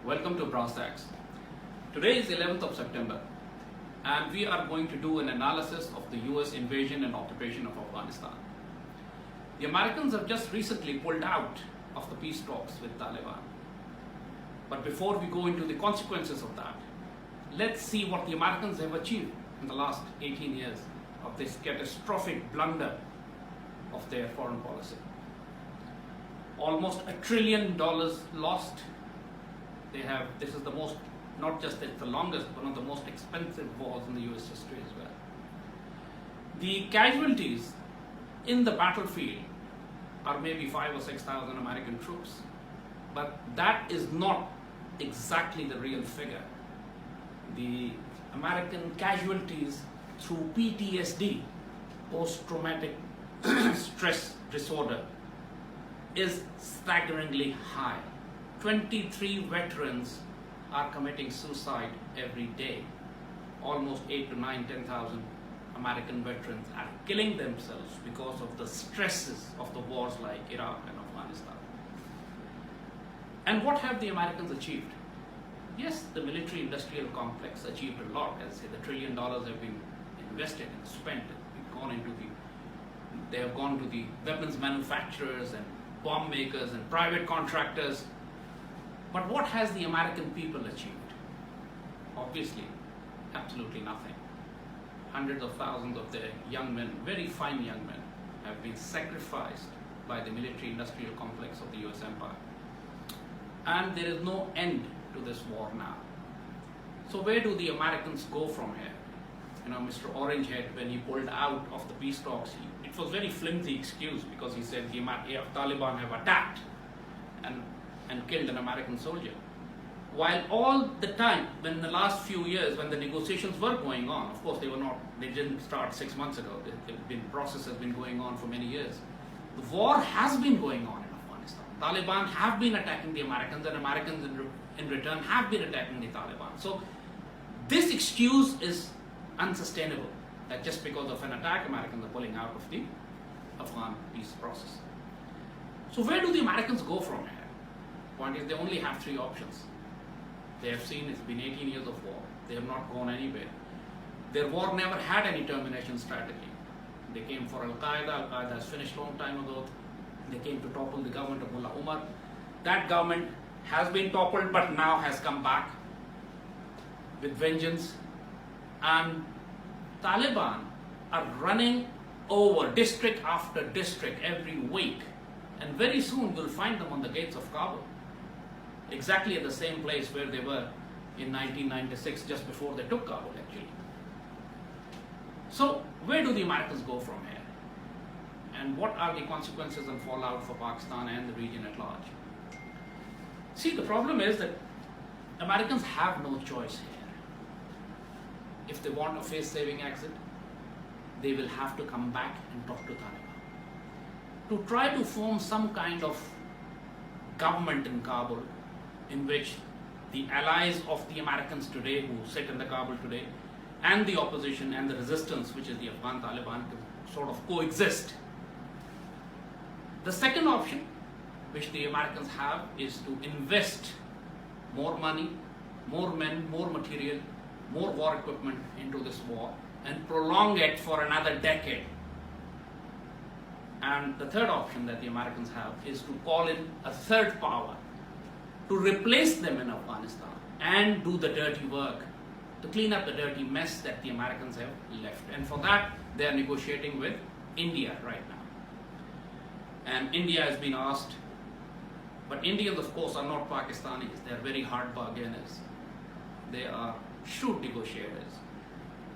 Welcome to Brass Tacks. Today is 11th of September and we are going to do an analysis of the US invasion and occupation of Afghanistan. The Americans have just recently pulled out of the peace talks with Taliban. But before we go into the consequences of that, let's see what the Americans have achieved in the last 18 years of this catastrophic blunder of their foreign policy. Almost $1 trillion lost. This is the most, not just it's the longest, one of the most expensive wars in the US history as well. The casualties in the battlefield are maybe 5,000 or 6,000 American troops, but that is not exactly the real figure. The American casualties through PTSD, post-traumatic stress disorder, is staggeringly high. 23 veterans are committing suicide every day. Almost 8 to 9, 10,000 American veterans are killing themselves because of the stresses of the wars like Iraq and Afghanistan. And what have the Americans achieved? Yes, the military-industrial complex achieved a lot. As I say, the $1 trillion have been invested and spent. They have gone to the weapons manufacturers and bomb makers and private contractors. But what has the American people achieved? Obviously, absolutely nothing. Hundreds of thousands of their young men, very fine young men, have been sacrificed by the military-industrial complex of the US empire. And there is no end to this war now. So where do the Americans go from here? Mr. Orangehead, when he pulled out of the peace talks, it was very flimsy excuse because he said the Taliban have attacked and killed an American soldier. While all the time, when the last few years, when the negotiations were going on, of course they didn't start 6 months ago. The process has been going on for many years. The war has been going on in Afghanistan. Taliban have been attacking the Americans, and Americans in return have been attacking the Taliban. So this excuse is unsustainable, that just because of an attack, Americans are pulling out of the Afghan peace process. So where do the Americans go from here? Point is, they only have 3 options. They have seen it's been 18 years of war. They have not gone anywhere. Their war never had any termination strategy. They came for Al-Qaeda. Al-Qaeda has finished a long time ago. They came to topple the government of Mullah Umar. That government has been toppled, but now has come back with vengeance. And Taliban are running over district after district every week. And very soon you'll find them on the gates of Kabul. Exactly at the same place where they were in 1996, just before they took Kabul actually. So where do the Americans go from here? And what are the consequences and fallout for Pakistan and the region at large? See, the problem is that Americans have no choice here. If they want a face-saving exit, they will have to come back and talk to Taliban to try to form some kind of government in Kabul in which the allies of the Americans today who sit in the Kabul today and the opposition and the resistance, which is the Afghan Taliban, to sort of coexist. The second option which the Americans have is to invest more money, more men, more material, more war equipment into this war and prolong it for another decade. And the third option that the Americans have is to call in a third power to replace them in Afghanistan and do the dirty work, to clean up the dirty mess that the Americans have left. And for that, they are negotiating with India right now. And India has been asked, but Indians of course are not Pakistanis, they are very hard bargainers. They are shrewd negotiators.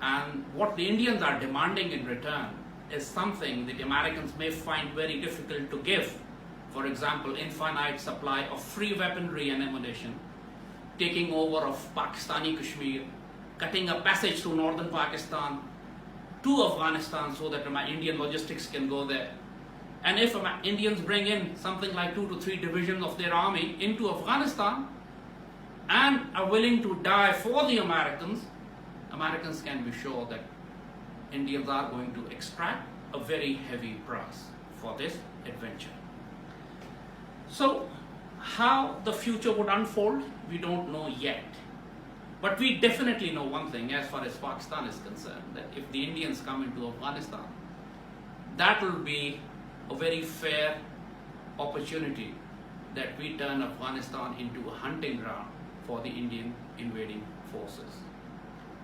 And what the Indians are demanding in return is something that the Americans may find very difficult to give. For example, infinite supply of free weaponry and ammunition, taking over of Pakistani Kashmir, cutting a passage through northern Pakistan to Afghanistan so that Indian logistics can go there. And if Indians bring in something like 2 to 3 divisions of their army into Afghanistan and are willing to die for the Americans, Americans can be sure that Indians are going to extract a very heavy price for this adventure. So How the future would unfold, we don't know yet. But we definitely know one thing as far as Pakistan is concerned, that if the Indians come into Afghanistan, that will be a very fair opportunity that we turn Afghanistan into a hunting ground for the Indian invading forces.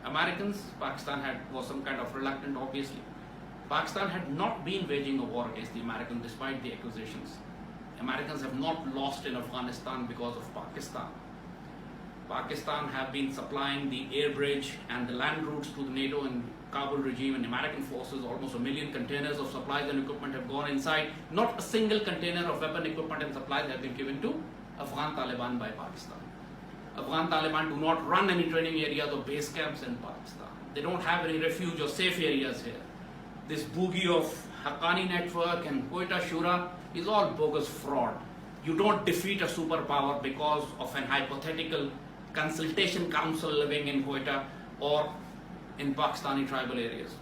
Americans, Pakistan was some kind of reluctant, obviously. Pakistan had not been waging a war against the Americans despite the accusations. Americans have not lost in Afghanistan because of Pakistan. Pakistan have been supplying the air bridge and the land routes to the NATO and Kabul regime and American forces. Almost 1 million containers of supplies and equipment have gone inside. Not a single container of weapon equipment and supplies have been given to Afghan Taliban by Pakistan. Afghan Taliban do not run any training areas or base camps in Pakistan. They don't have any refuge or safe areas here. This boogie of Haqqani network and Quetta Shura is all bogus fraud. You don't defeat a superpower because of an hypothetical consultation council living in Quetta or in Pakistani tribal areas.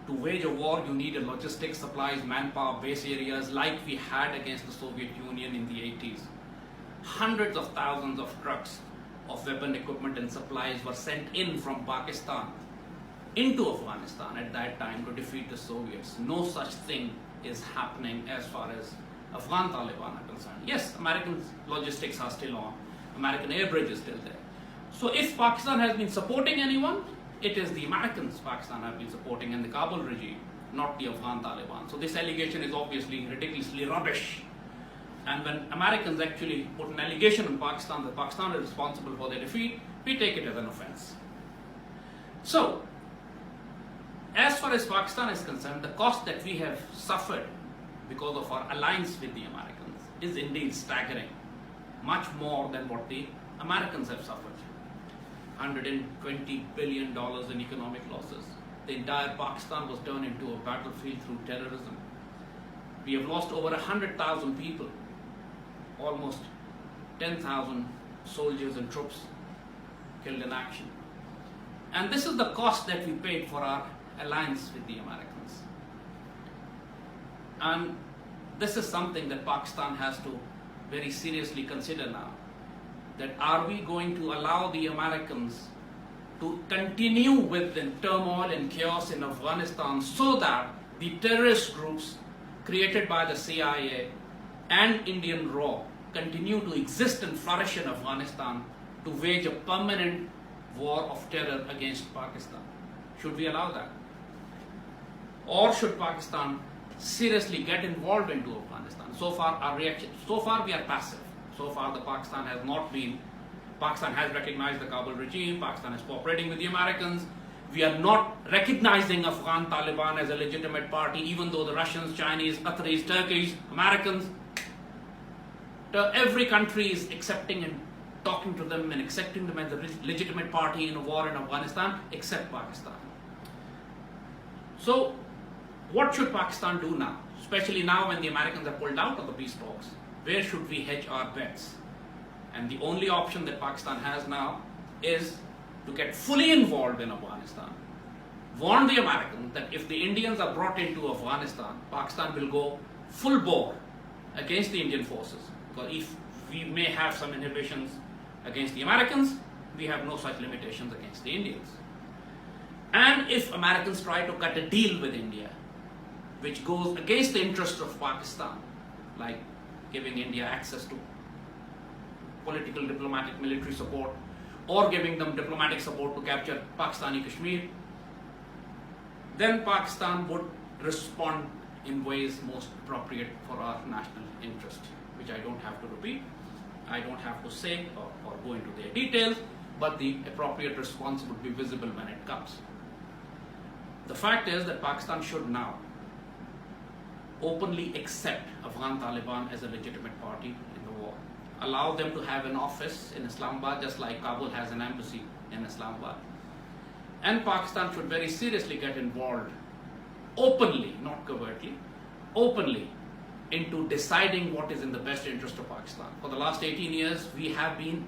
To wage a war, you need a logistics, supplies, manpower, base areas like we had against the Soviet Union in the 80s. Hundreds of thousands of trucks of weapon equipment and supplies were sent in from Pakistan into Afghanistan at that time to defeat the Soviets. No such thing is happening as far as Afghan Taliban are concerned. Yes, American logistics are still on. American air bridge is still there. So if Pakistan has been supporting anyone, it is the Americans Pakistan have been supporting and the Kabul regime, not the Afghan Taliban. So this allegation is obviously ridiculously rubbish. And when Americans actually put an allegation on Pakistan that Pakistan is responsible for their defeat, we take it as an offense. So, as far as Pakistan is concerned, the cost that we have suffered because of our alliance with the Americans is indeed staggering. Much more than what the Americans have suffered. $120 billion in economic losses. The entire Pakistan was turned into a battlefield through terrorism. We have lost over 100,000 people, almost 10,000 soldiers and troops killed in action. And this is the cost that we paid for our alliance with the Americans. And this is something that Pakistan has to very seriously consider now. That are we going to allow the Americans to continue with the turmoil and chaos in Afghanistan so that the terrorist groups created by the CIA and Indian RAW continue to exist and flourish in Afghanistan to wage a permanent war of terror against Pakistan? Should we allow that? Or should Pakistan seriously get involved into Afghanistan? So far our reaction, so far we are passive. So far the Pakistan has recognized the Kabul regime, Pakistan is cooperating with the Americans. We are not recognizing Afghan Taliban as a legitimate party, even though the Russians, Chinese, Qataris, Turkish, Americans, every country is accepting and talking to them and accepting them as a legitimate party in a war in Afghanistan, except Pakistan. So, what should Pakistan do now? Especially now when the Americans have pulled out of the peace talks. Where should we hedge our bets? And the only option that Pakistan has now is to get fully involved in Afghanistan. Warn the Americans that if the Indians are brought into Afghanistan, Pakistan will go full bore against the Indian forces. Because if we may have some inhibitions against the Americans, we have no such limitations against the Indians. And if Americans try to cut a deal with India, which goes against the interest of Pakistan, like giving India access to political, diplomatic, military support, or giving them diplomatic support to capture Pakistani Kashmir, then Pakistan would respond in ways most appropriate for our national interest, which I don't have to repeat, I don't have to say or go into their details, but the appropriate response would be visible when it comes. The fact is that Pakistan should now openly accept Afghan Taliban as a legitimate party in the war. Allow them to have an office in Islamabad, just like Kabul has an embassy in Islamabad. And Pakistan should very seriously get involved openly, not covertly, openly into deciding what is in the best interest of Pakistan. For the last 18 years, we have been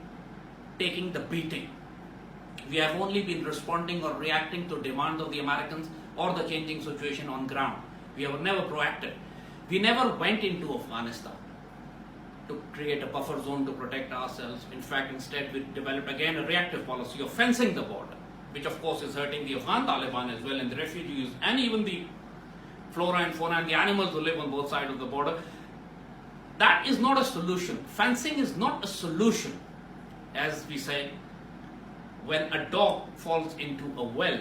taking the beating. We have only been responding or reacting to demands of the Americans or the changing situation on ground. We were never proactive. We never went into Afghanistan. to create a buffer zone to protect ourselves. In fact, instead, we developed again a reactive policy of fencing the border, which of course is hurting the Afghan Taliban as well, and the refugees, and even the flora and fauna and the animals who live on both sides of the border. That is not a solution. Fencing is not a solution. As we say, when a dog falls into a well,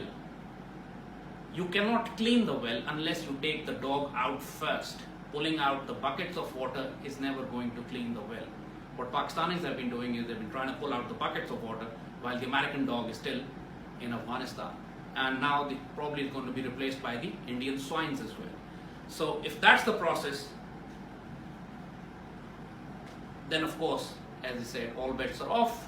you cannot clean the well unless you take the dog out first. Pulling out the buckets of water is never going to clean the well. What Pakistanis have been doing is they've been trying to pull out the buckets of water while the American dog is still in Afghanistan. And now probably is going to be replaced by the Indian swines as well. So if that's the process, then of course, as I said, all bets are off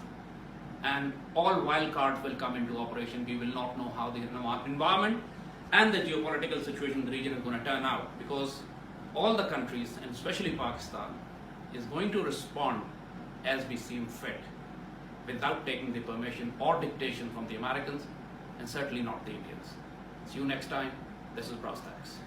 and all wild cards will come into operation. We will not know how the environment and the geopolitical situation in the region is going to turn out, because all the countries, and especially Pakistan, is going to respond as we seem fit, without taking the permission or dictation from the Americans, and certainly not the Indians. See you next time. This is Brass Tacks.